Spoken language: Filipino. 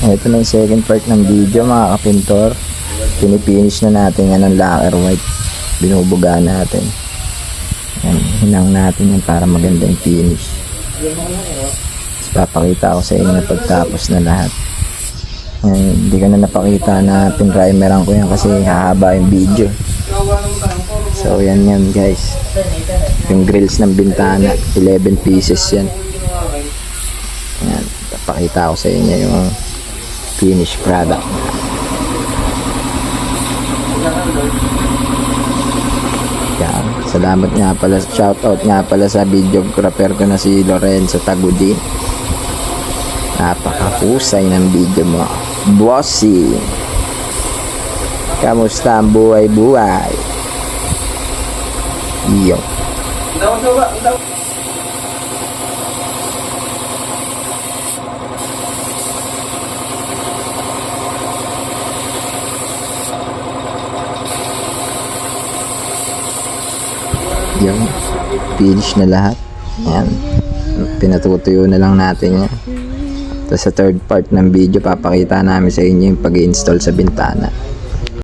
Ito na yung second part ng video mga kapintor. Pinipinish na natin yan ng lacquer white. Binubuga natin. Yan, hinang natin yan para maganda yung finish. Tapos papakita ko sa inyo na pagtapos na lahat. Yan, hindi ko na napakita na pinrimeran ko yan kasi hahaba yung video. So yan guys. Yung grills ng bintana, 11 pieces yan. Yan, papakita ko sa inyo yung finished product. Yan, salamat nga pala, shoutout nga pala sa videographer ko na si Lorenzo Tagudin. Napakahusay ng video mo, bossy. Kamusta ang buhay-buhay? Iyo. Yung finish na lahat. Ayan, pinatutuyo na lang natin yan. Tapos sa third part ng video papakita namin sa inyo yung pag-install sa bintana.